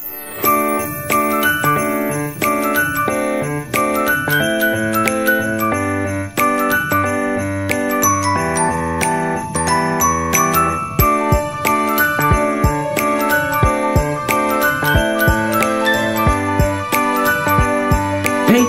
Hey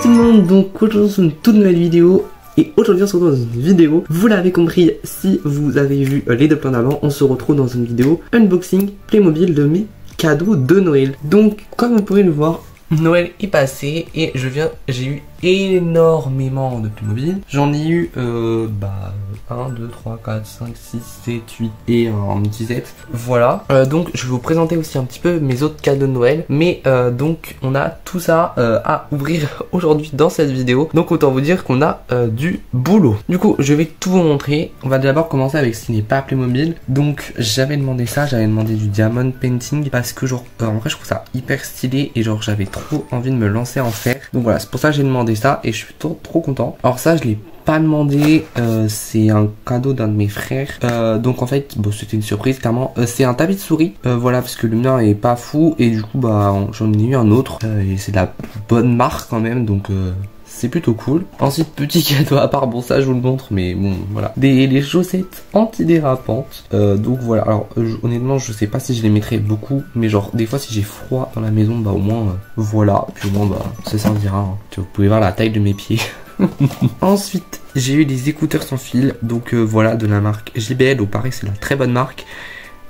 tout le monde, donc aujourd'hui c'est une toute nouvelle vidéo. Et aujourd'hui on se retrouve dans une vidéo, vous l'avez compris si vous avez vu les deux plans d'avant, on se retrouve dans une vidéo unboxing Playmobil de mes cadeaux de Noël. Donc comme vous pouvez le voir, Noël est passé et j'ai eu énormément de Playmobil. J'en ai eu 1, 2, 3, 4, 5, 6, 7, 8 et un petit set. Voilà, donc je vais vous présenter aussi un petit peu mes autres cadeaux de Noël. Mais donc on a tout ça à ouvrir aujourd'hui dans cette vidéo. Donc autant vous dire qu'on a du boulot. Du coup je vais tout vous montrer. On va d'abord commencer avec ce qui n'est pas Playmobil. Donc j'avais demandé ça, j'avais demandé du diamond painting parce que genre en vrai je trouve ça hyper stylé et genre j'avais trop envie de me lancer en faire. Donc voilà, c'est pour ça que j'ai demandé ça et je suis trop content. Alors ça je l'ai pas demandé, c'est un cadeau d'un de mes frères. Donc en fait bon, c'était une surprise clairement. C'est un tapis de souris, voilà, parce que le mien est pas fou et du coup bah j'en ai eu un autre et c'est de la bonne marque quand même, donc c'est plutôt cool. Ensuite petit cadeau à part, bon ça je vous le montre mais bon voilà, les chaussettes antidérapantes. Donc voilà, alors honnêtement je sais pas si je les mettrai beaucoup, mais genre des fois si j'ai froid dans la maison bah au moins voilà, puis au moins bah ça servira hein. Vous pouvez voir la taille de mes pieds. Ensuite j'ai eu des écouteurs sans fil, donc voilà, de la marque JBL, donc pareil c'est la très bonne marque.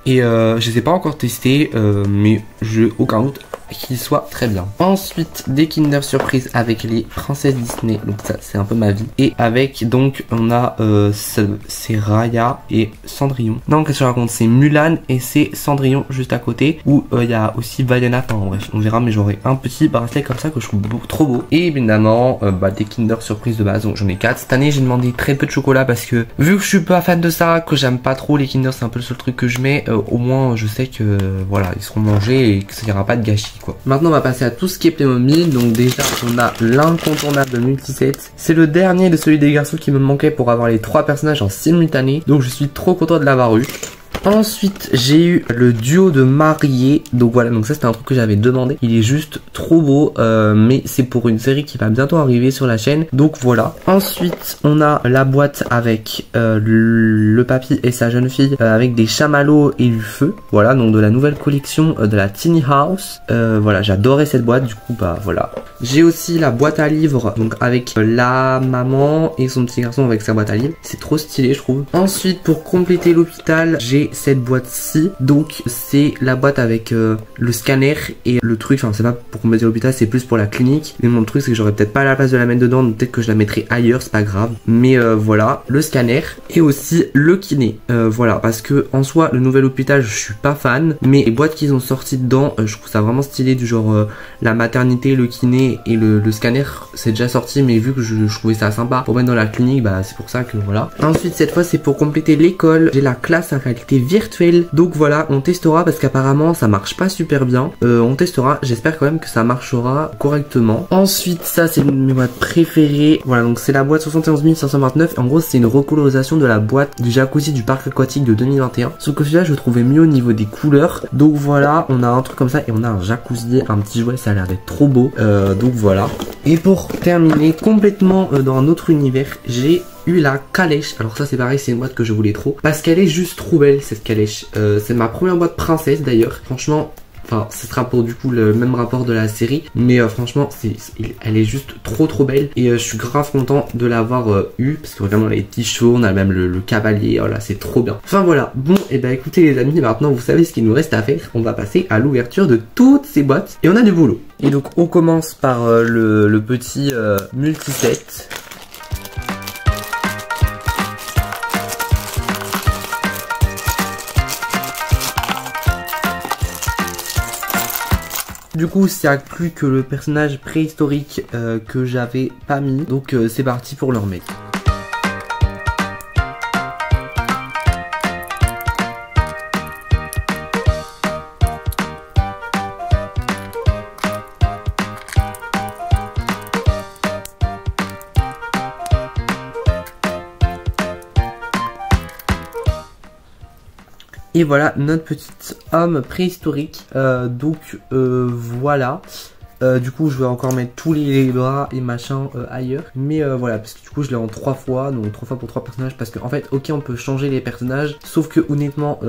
Et je les ai pas encore testés, mais je aucun doute qu'ils soient très bien. Ensuite des Kinder Surprise avec les princesses Disney, donc ça c'est un peu ma vie. Et avec donc on a c'est Raya et Cendrillon. Non, qu'est-ce que je raconte, c'est Mulan et c'est Cendrillon juste à côté, où il y a aussi Vaiana. Enfin bref on verra, mais j'aurai un petit bracelet comme ça que je trouve trop beau. Et évidemment des Kinder Surprise de base, donc j'en ai 4. Cette année j'ai demandé très peu de chocolat parce que vu que je suis pas fan de ça, que j'aime pas trop les Kinder, c'est un peu le seul truc que je mets. Au moins je sais que voilà ils seront mangés et que ça ira pas de gâchis quoi. Maintenant on va passer à tout ce qui est Playmobil. Donc déjà on a l'incontournable multiset. C'est le dernier de celui des garçons qui me manquait pour avoir les 3 personnages en simultané. Donc je suis trop content de l'avoir eu. Ensuite j'ai eu le duo de mariés. Donc voilà, donc ça c'était un truc que j'avais demandé. Il est juste trop beau, mais c'est pour une série qui va bientôt arriver sur la chaîne. Donc voilà. Ensuite on a la boîte avec le papy et sa jeune fille, avec des chamallows et du feu. Voilà, donc de la nouvelle collection de la Tiny House. Voilà, j'adorais cette boîte, du coup bah voilà. J'ai aussi la boîte à livres, donc avec la maman et son petit garçon avec sa boîte à livres. C'est trop stylé je trouve. Ensuite pour compléter l'hôpital, j'ai cette boîte-ci. Donc c'est la boîte avec le scanner et le truc, enfin c'est pas pour compléter l'hôpital, c'est plus pour la clinique. Mais mon truc c'est que j'aurais peut-être pas la place de la mettre dedans, donc peut-être que je la mettrai ailleurs, c'est pas grave. Mais voilà, le scanner et aussi le kiné. Voilà, parce que en soi le nouvel hôpital je suis pas fan, mais les boîtes qu'ils ont sorties dedans, je trouve ça vraiment stylé, du genre la maternité, le kiné et le scanner c'est déjà sorti, mais vu que je trouvais ça sympa pour mettre dans la clinique, bah c'est pour ça que voilà. Ensuite cette fois c'est pour compléter l'école, j'ai la classe à réalité virtuelle. Donc voilà, on testera parce qu'apparemment ça marche pas super bien. On testera, j'espère quand même que ça marchera correctement. Ensuite ça c'est une de mes boîtes préférées. Voilà, donc c'est la boîte 71 529. En gros c'est une recolorisation de la boîte du jacuzzi du parc aquatique de 2021. Sauf que celui-là je le trouvais mieux au niveau des couleurs. Donc voilà, on a un truc comme ça et on a un jacuzzi, un petit jouet, ça a l'air d'être trop beau. Donc voilà. Et pour terminer complètement dans un autre univers, j'ai eu la calèche. Alors ça c'est pareil, c'est une boîte que je voulais trop parce qu'elle est juste trop belle cette calèche. C'est ma première boîte princesse d'ailleurs. Franchement, enfin ce sera pour du coup le même rapport de la série, mais franchement elle est juste trop belle et je suis grave content de l'avoir eu parce que vraiment les petits chevaux, on a même le cavalier, oh là c'est trop bien. Enfin voilà, bon et bah écoutez les amis, maintenant vous savez ce qu'il nous reste à faire. On va passer à l'ouverture de toutes ces boîtes et on a du boulot. Et donc on commence par le petit multiset. Du coup ça inclut que le personnage préhistorique que j'avais pas mis. Donc c'est parti pour le remettre. Et voilà notre petit homme préhistorique. Voilà. Du coup je vais encore mettre tous les bras et machin ailleurs. Mais voilà, parce que du coup je l'ai en 3 fois. Donc 3 fois pour 3 personnages. Parce que en fait ok on peut changer les personnages. Sauf que honnêtement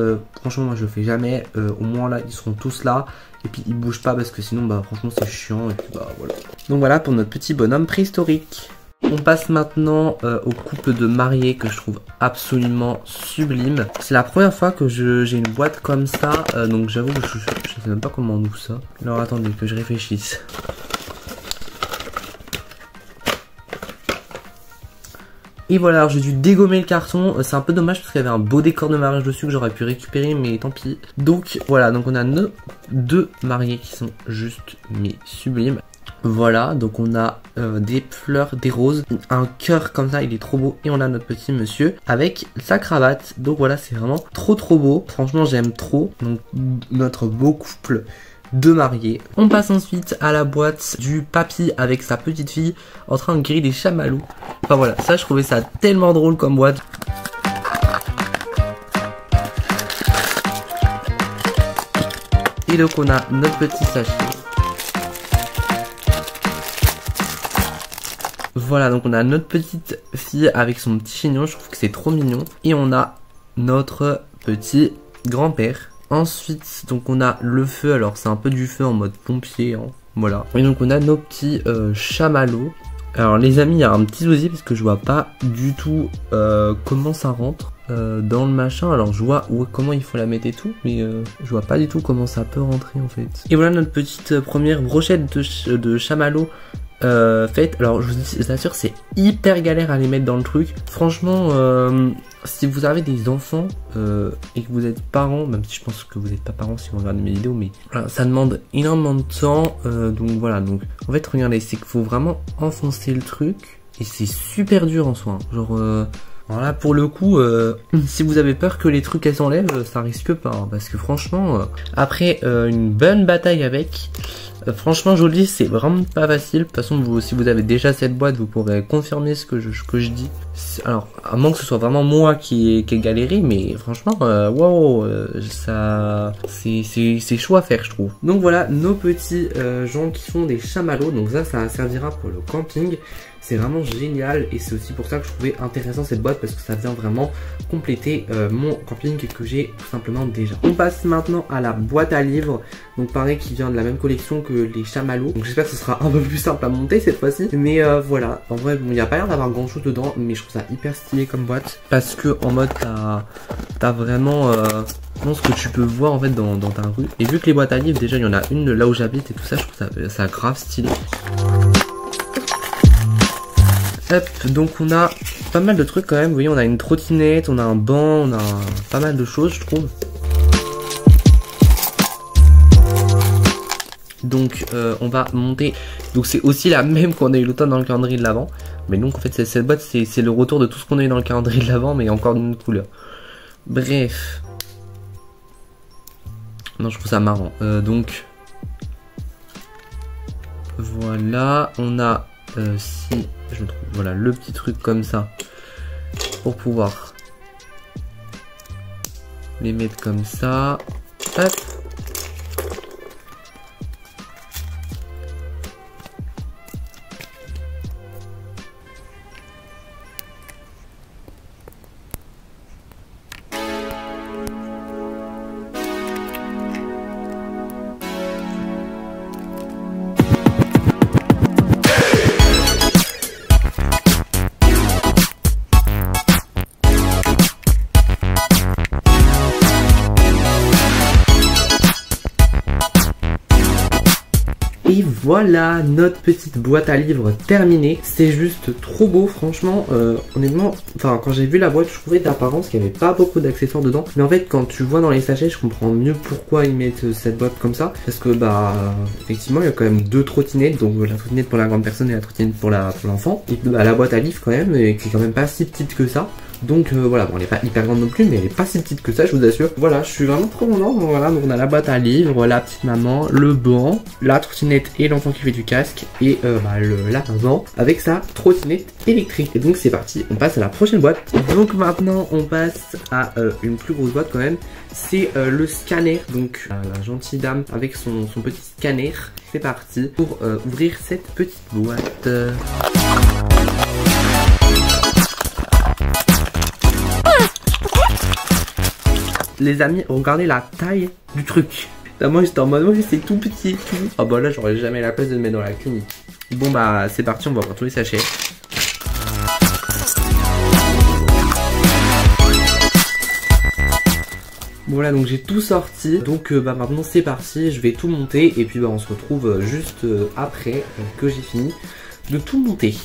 franchement moi je le fais jamais. Au moins là ils seront tous là. Et puis ils bougent pas parce que sinon bah franchement c'est chiant. Et puis bah voilà. Donc voilà pour notre petit bonhomme préhistorique. On passe maintenant au couple de mariés que je trouve absolument sublime. C'est la première fois que j'ai une boîte comme ça, donc j'avoue que je sais même pas comment on ouvre ça. Alors attendez que je réfléchisse. Et voilà, alors j'ai dû dégommer le carton, c'est un peu dommage parce qu'il y avait un beau décor de mariage dessus que j'aurais pu récupérer, mais tant pis. Donc voilà, donc on a nos 2 mariés qui sont juste mais sublimes. Voilà, donc on a des fleurs, des roses, un cœur comme ça, il est trop beau. Et on a notre petit monsieur avec sa cravate. Donc voilà, c'est vraiment trop beau. Franchement, j'aime trop. Donc notre beau couple de mariés. On passe ensuite à la boîte du papy avec sa petite fille en train de griller des chamallows. Enfin voilà, ça je trouvais ça tellement drôle comme boîte. Et donc on a notre petit sachet. Voilà, donc on a notre petite fille avec son petit chignon, je trouve que c'est trop mignon. Et on a notre petit grand-père. Ensuite, donc on a le feu, alors c'est un peu du feu en mode pompier, hein, voilà. Et donc on a nos petits chamallows. Alors les amis, il y a un petit souci parce que je vois pas du tout comment ça rentre dans le machin. Alors je vois comment il faut la mettre et tout, mais je vois pas du tout comment ça peut rentrer en fait. Et voilà notre petite première brochette de chamallows faite. Alors je vous assure c'est hyper galère à les mettre dans le truc. Franchement si vous avez des enfants et que vous êtes parents, même si je pense que vous n'êtes pas parents si vous regardez mes vidéos, mais voilà, ça demande énormément de temps. Donc voilà, donc en fait regardez, c'est qu'il faut vraiment enfoncer le truc et c'est super dur en soi. Genre voilà, pour le coup, si vous avez peur que les trucs elles s'enlèvent, ça risque pas, hein, parce que franchement, après une bonne bataille avec, franchement je vous le dis, c'est vraiment pas facile. De toute façon, si vous avez déjà cette boîte, vous pourrez confirmer ce que je dis. Alors, à moins que ce soit vraiment moi qui ai galéré, mais franchement, waouh, ça, c'est chaud à faire, je trouve. Donc voilà, nos petits gens qui font des chamallows. Donc ça servira pour le camping. C'est vraiment génial et c'est aussi pour ça que je trouvais intéressant cette boîte parce que ça vient vraiment compléter mon camping que j'ai tout simplement déjà. On passe maintenant à la boîte à livres, donc pareil qui vient de la même collection que les chamallows. Donc j'espère que ce sera un peu plus simple à monter cette fois-ci. Mais voilà, en vrai bon, il n'y a pas l'air d'avoir grand chose dedans, mais je trouve ça hyper stylé comme boîte parce que en mode t'as vraiment ce que tu peux voir en fait dans ta rue. Et vu que les boîtes à livres déjà il y en a une là où j'habite et tout ça, je trouve ça grave stylé. Hop, donc on a pas mal de trucs quand même, vous voyez on a une trottinette, on a un banc, on a pas mal de choses je trouve. Donc on va monter, donc c'est aussi la même qu'on a eu l'automne dans le calendrier de l'Avent. Mais donc en fait cette boîte c'est le retour de tout ce qu'on a eu dans le calendrier de l'Avent mais encore d'une autre couleur. Bref. Non je trouve ça marrant, donc voilà, on a si je trouve, voilà le petit truc comme ça pour pouvoir les mettre comme ça. Hop. Et voilà notre petite boîte à livres terminée. C'est juste trop beau franchement, honnêtement, enfin quand j'ai vu la boîte je trouvais d'apparence qu'il n'y avait pas beaucoup d'accessoires dedans. Mais en fait quand tu vois dans les sachets je comprends mieux pourquoi ils mettent cette boîte comme ça. Parce que bah effectivement il y a quand même 2 trottinettes, donc la trottinette pour la grande personne et la trottinette pour l'enfant. Et bah, la boîte à livres quand même, qui est quand même pas si petite que ça. Donc voilà, bon elle est pas hyper grande non plus, mais elle est pas si petite que ça, je vous assure. Voilà, je suis vraiment trop content. Donc voilà, donc on a la boîte à livres, la petite maman, le banc, la trottinette et l'enfant qui fait du casque, et la maman avec sa trottinette électrique. Et donc c'est parti, on passe à la prochaine boîte. Donc maintenant on passe à une plus grosse boîte quand même. C'est le scanner, donc la gentille dame avec son petit scanner. C'est parti pour ouvrir cette petite boîte. Les amis, regardez la taille du truc. Là, moi j'étais en mode, ouais, c'est tout petit et tout. Ah bah là j'aurais jamais la place de le mettre dans la clinique. Bon bah c'est parti, on va prendre tous les sachets. Voilà, donc j'ai tout sorti. Donc maintenant c'est parti, je vais tout monter. Et puis on se retrouve juste après que j'ai fini de tout monter.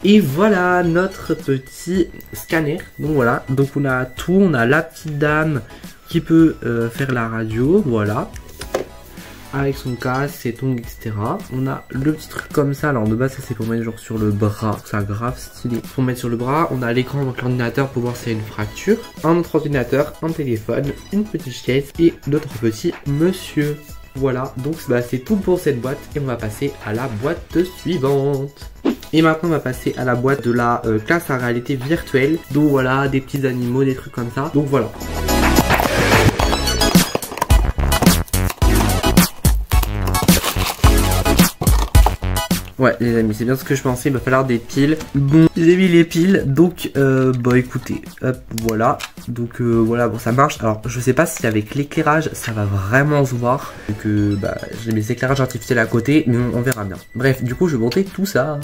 Et voilà notre petit scanner. Donc voilà, donc on a tout, on a la petite dame qui peut faire la radio, voilà, avec son casque, ses tongs, etc. On a le petit truc comme ça, alors de base ça c'est pour mettre genre sur le bras, ça grave stylé. Pour mettre sur le bras, on a l'écran donc l'ordinateur pour voir s'il y a une fracture, un autre ordinateur, un téléphone, une petite chaise et d'autres petits monsieur. Voilà, donc c'est tout pour cette boîte et on va passer à la boîte suivante. Et maintenant on va passer à la boîte de la classe à réalité virtuelle. Donc voilà, des petits animaux, des trucs comme ça. Donc voilà. Ouais les amis, c'est bien ce que je pensais, il va falloir des piles. Bon, j'ai mis les piles, donc bah écoutez, hop, voilà. Donc voilà, bon ça marche. Alors je sais pas si avec l'éclairage ça va vraiment se voir. Donc bah j'ai mes éclairages artificiels à côté, mais on verra bien. Bref, du coup je vais monter tout ça.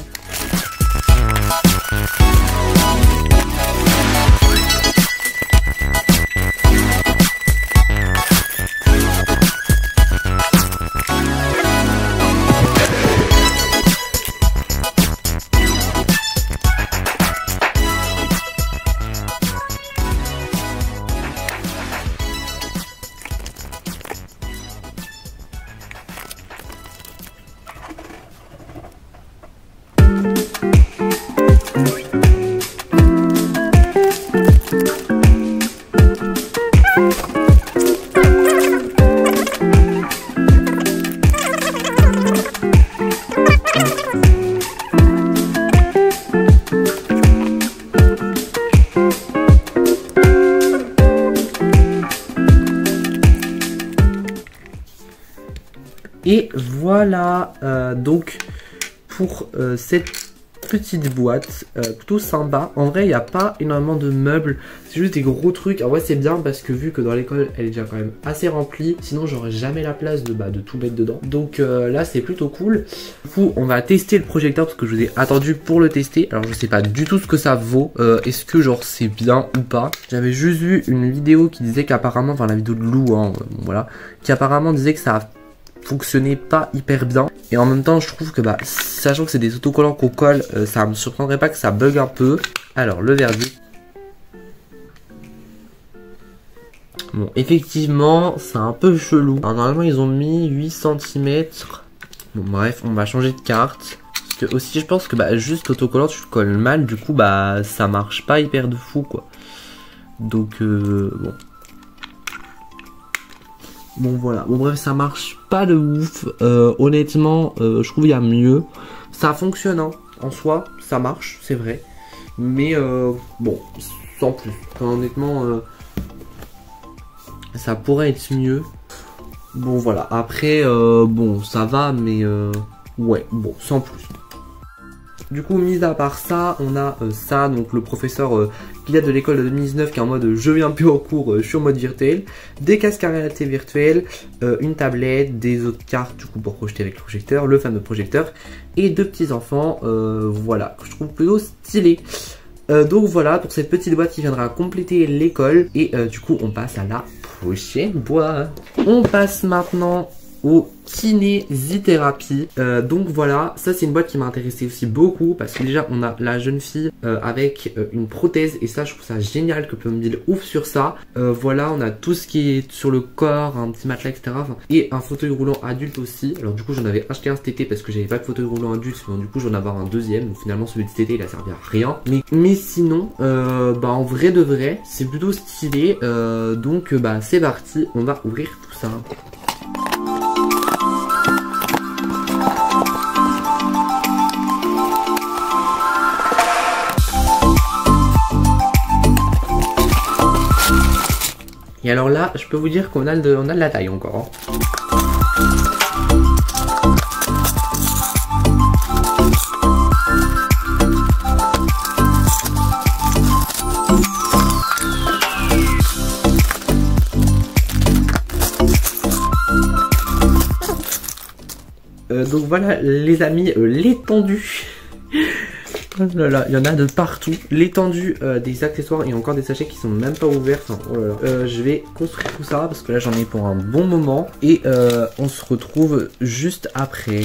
Et voilà, donc pour cette petite boîte, plutôt sympa. En vrai, il n'y a pas énormément de meubles, c'est juste des gros trucs. En vrai, c'est bien parce que vu que dans l'école, elle est déjà quand même assez remplie, sinon j'aurais jamais la place de tout mettre dedans. Donc là, c'est plutôt cool. Du coup, on va tester le projecteur parce que je vous ai attendu pour le tester. Alors, je sais pas du tout ce que ça vaut. Est-ce que genre c'est bien ou pas? J'avais juste vu une vidéo qui disait qu'apparemment, enfin la vidéo de Lou, hein, voilà, qui apparemment disait que ça fonctionnait pas hyper bien. Et en même temps je trouve que sachant que c'est des autocollants qu'on colle, ça me surprendrait pas que ça bug un peu. Alors le verdict. Bon effectivement c'est un peu chelou. Alors normalement ils ont mis 8 cm. Bon bref, on va changer de carte. Parce que aussi je pense que juste autocollant tu le colles mal. Du coup ça marche pas hyper de fou quoi. Donc bon. Bon voilà, bon bref ça marche pas de ouf, honnêtement je trouve il y a mieux. Ça fonctionne hein, en soi, ça marche, c'est vrai. Mais bon, sans plus, enfin, honnêtement ça pourrait être mieux. Bon voilà, après bon ça va mais ouais, bon sans plus. Du coup, mis à part ça, on a ça, donc le professeur Pilote de l'école de 2019 qui est en mode je viens plus au cours, je suis en mode virtuel, des casques à réalité virtuelle, une tablette, des autres cartes du coup pour projeter avec le projecteur, le fameux projecteur, et deux petits enfants, voilà, que je trouve plutôt stylé. Donc voilà pour cette petite boîte qui viendra compléter l'école. Et du coup on passe à la prochaine boîte. On passe maintenant au kinésithérapie. Donc voilà, ça c'est une boîte qui m'a intéressé aussi beaucoup parce que déjà on a la jeune fille avec une prothèse et ça je trouve ça génial que Playmobil ouvre sur ça. Voilà, on a tout ce qui est sur le corps, un petit matelas etc. Et un fauteuil roulant adulte aussi. Alors du coup j'en avais acheté un cet été parce que j'avais pas de fauteuil roulant adulte, donc du coup j'en avoir un deuxième. Donc finalement celui de cet été il a servi à rien. Mais sinon bah en vrai de vrai c'est plutôt stylé. Donc bah c'est parti, on va ouvrir tout ça. Et alors là, je peux vous dire qu'on a de la taille encore. Donc voilà les amis, l'étendue. Oh là là, il y en a de partout. L'étendue des accessoires et encore des sachets qui sont même pas ouverts. Enfin, oh là là. Je vais construire tout ça parce que là j'en ai pour un bon moment. Et on se retrouve juste après.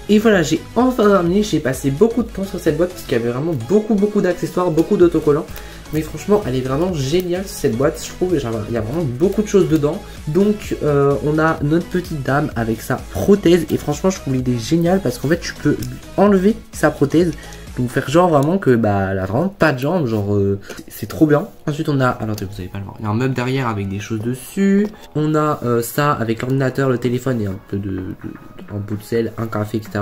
Et voilà, j'ai enfin terminé, j'ai passé beaucoup de temps sur cette boîte parce qu'il y avait vraiment beaucoup d'accessoires, beaucoup d'autocollants. Mais franchement, elle est vraiment géniale cette boîte, je trouve. Il y a vraiment beaucoup de choses dedans. Donc, on a notre petite dame avec sa prothèse. Et franchement, je trouve l'idée géniale parce qu'en fait, tu peux enlever sa prothèse. Donc faire genre vraiment que bah elle a vraiment pas de jambes, genre c'est trop bien. Ensuite on a, alors vous savez pas le voir, il y a un meuble derrière avec des choses dessus. On a ça avec l'ordinateur, le téléphone et un peu un bout de sel, un café, etc.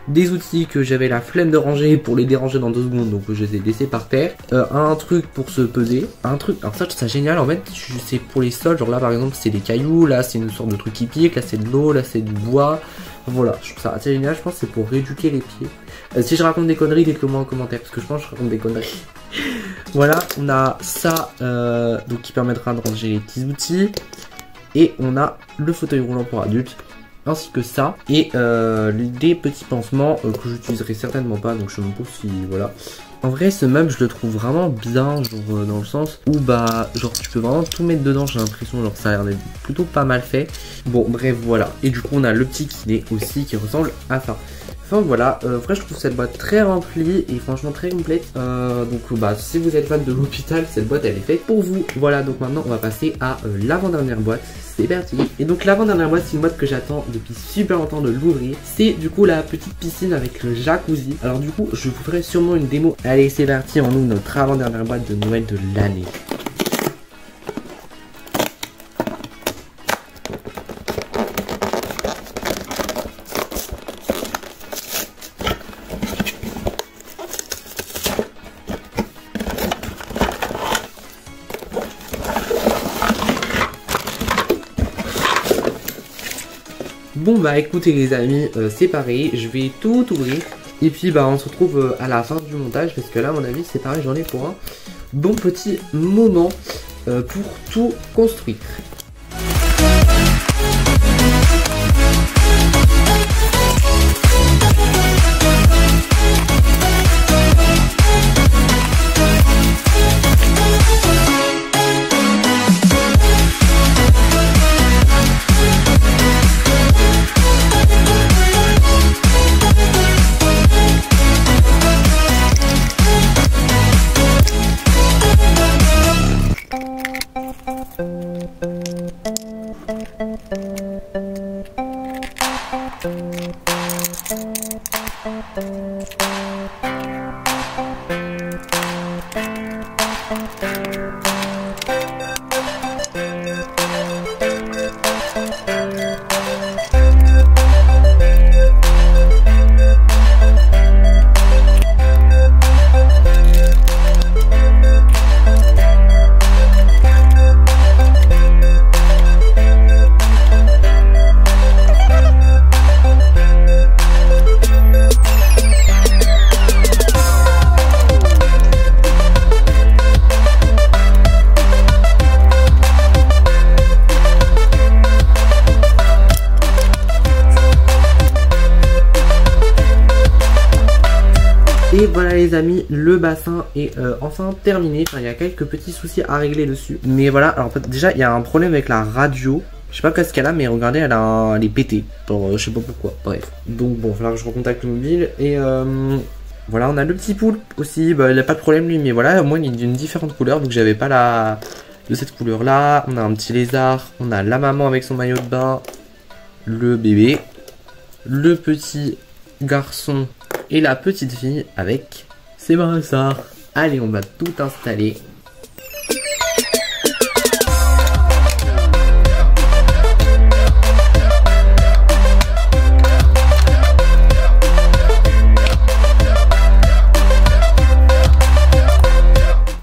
Des outils que j'avais la flemme de ranger pour les déranger dans 2 secondes, donc je les ai laissés par terre. Un truc pour se peser, un truc, alors ça je trouve ça génial en fait, c'est pour les sols, genre là par exemple c'est des cailloux, là c'est une sorte de truc qui pique, là c'est de l'eau, là c'est du bois. Voilà, je trouve ça assez génial, je pense que c'est pour rééduquer les pieds. Si je raconte des conneries, dites-le moi en commentaire, parce que je pense que je raconte des conneries. Voilà, on a ça, donc qui permettra de ranger les petits outils. Et on a le fauteuil roulant pour adultes, ainsi que ça. Et des petits pansements que j'utiliserai certainement pas, donc je me pose si, voilà. En vrai, ce meuble, je le trouve vraiment bien, genre dans le sens où bah, genre tu peux vraiment tout mettre dedans. J'ai l'impression, genre ça a l'air d'être plutôt pas mal fait. Bon, bref, voilà. Et du coup, on a le petit kiné aussi qui ressemble à ça. Enfin voilà, vrai je trouve cette boîte très remplie et franchement très complète. Donc bah si vous êtes fan de l'hôpital, cette boîte elle est faite pour vous. Voilà, donc maintenant on va passer à l'avant-dernière boîte. C'est parti. Et donc l'avant-dernière boîte, c'est une boîte que j'attends depuis super longtemps de l'ouvrir. C'est du coup la petite piscine avec le jacuzzi. Alors du coup je vous ferai sûrement une démo. Allez c'est parti, on ouvre notre avant-dernière boîte de Noël de l'année. Bon bah écoutez les amis, c'est pareil, je vais tout ouvrir. Et puis bah on se retrouve à la fin du montage, parce que là à mon avis c'est pareil, j'en ai pour un bon petit moment pour tout construire. Et voilà les amis, le bassin est enfin terminé. Enfin, il y a quelques petits soucis à régler dessus. Mais voilà, alors déjà il y a un problème avec la radio. Je sais pas qu'est-ce qu'elle a, mais regardez, elle est pétée. Je sais pas pourquoi, bref. Donc bon, il va falloir que je recontacte le mobile. Et voilà, on a le petit poulpe aussi. Bah, il n'a pas de problème lui, mais voilà, au moins il est d'une différente couleur. Donc j'avais pas la de cette couleur là. On a un petit lézard. On a la maman avec son maillot de bain. Le bébé. Le petit garçon. Et la petite fille avec ses brassards. Allez, on va tout installer.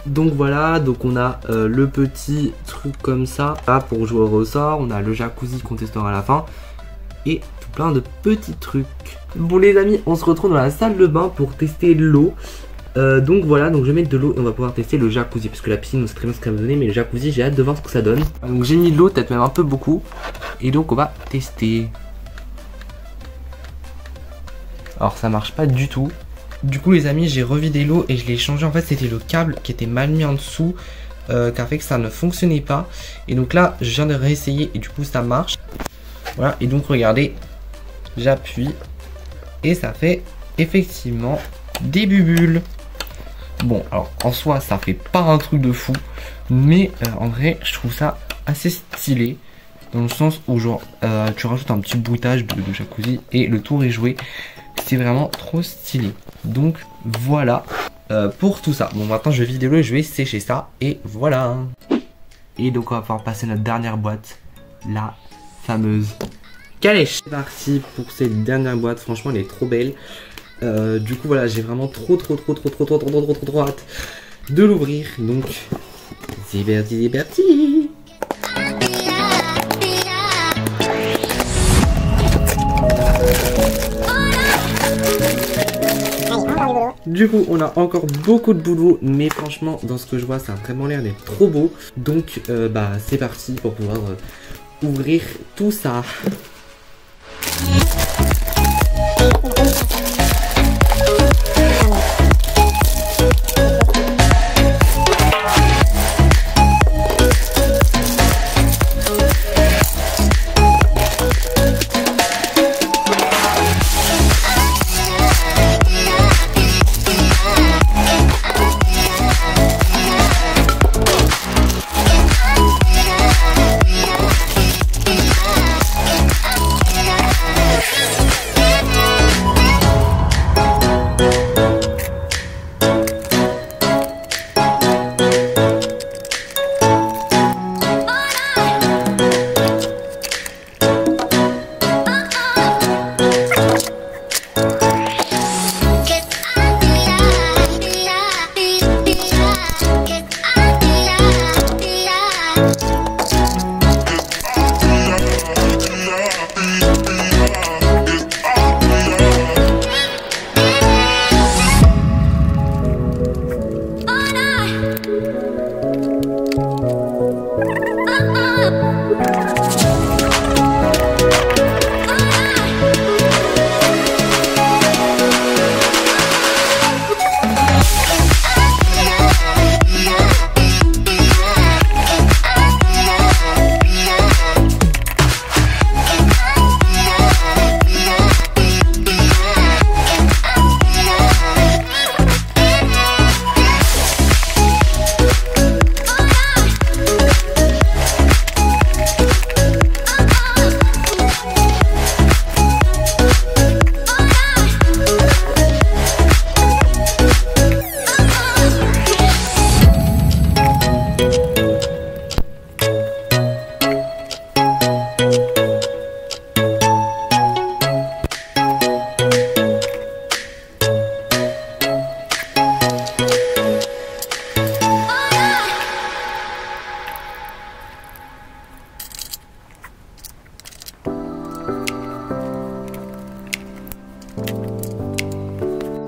Donc voilà, donc on a le petit truc comme ça, là pour jouer au ressort. On a le jacuzzi qu'on testera à la fin. Et tout plein de petits trucs. Bon les amis, on se retrouve dans la salle de bain pour tester l'eau. Donc voilà, donc je vais mettre de l'eau et on va pouvoir tester le jacuzzi. Parce que la piscine, on sait très bien ce qu'elle va donner, mais le jacuzzi, j'ai hâte de voir ce que ça donne. Donc j'ai mis de l'eau, peut-être même un peu beaucoup. Et donc on va tester. Alors ça marche pas du tout. Du coup les amis, j'ai revidé l'eau et je l'ai changé. En fait c'était le câble qui était mal mis en dessous, qui a fait que ça ne fonctionnait pas. Et donc là, je viens de réessayer et du coup ça marche. Voilà, et donc regardez, j'appuie et ça fait effectivement des bulles. Bon, alors en soi ça fait pas un truc de fou, mais en vrai je trouve ça assez stylé. Dans le sens où genre tu rajoutes un petit bruitage de jacuzzi et le tour est joué. C'est vraiment trop stylé. Donc voilà pour tout ça. Bon, maintenant je vais vider l'eau et je vais sécher ça. Et voilà. Et donc on va pouvoir passer notre dernière boîte, la fameuse calèche. C'est parti pour cette dernière boîte. Franchement elle est trop belle. Du coup voilà, j'ai vraiment trop hâte de l'ouvrir. Donc c'est parti, c'est parti. Du coup on a encore beaucoup de boulot, mais franchement dans ce que je vois ça a vraiment l'air d'être trop beau. Donc bah c'est parti pour pouvoir ouvrir tout ça.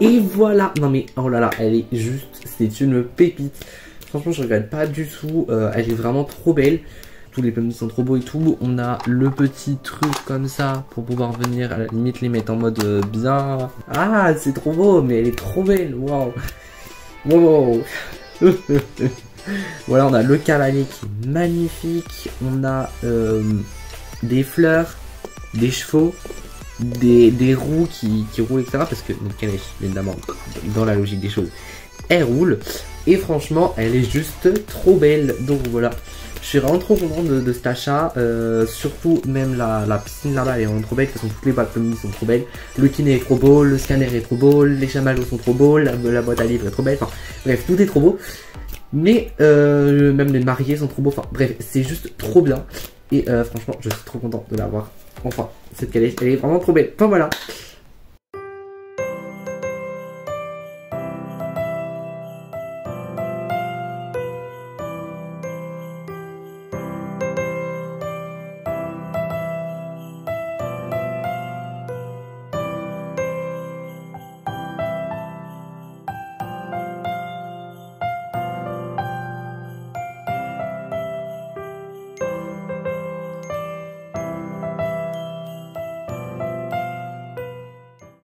Et voilà. Non mais oh là là, elle est juste, c'est une pépite. Franchement je regrette pas du tout, elle est vraiment trop belle. Tous les plumes sont trop beaux et tout. On a le petit truc comme ça pour pouvoir venir à la limite les mettre en mode bien. Ah c'est trop beau, mais elle est trop belle. Waouh. Wow. Voilà, on a le cavalier qui est magnifique. On a des fleurs, des chevaux, des roues qui roulent, etc. Parce que notre calèche, évidemment, dans la logique des choses, elle roule. Et franchement, elle est juste trop belle. Donc voilà, je suis vraiment trop content de cet achat. Surtout même la piscine là-bas, elle est vraiment trop belle. De toute façon, toutes les boîtes Plumbly sont trop belles. Le kiné est trop beau, le scanner est trop beau, les chamallows sont trop beaux, la boîte à livres est trop belle. Enfin bref, tout est trop beau. Mais même les mariés sont trop beaux. Enfin bref, c'est juste trop bien. Et franchement, je suis trop content de l'avoir. Enfin, cette calèche, elle est vraiment trop belle. Enfin voilà.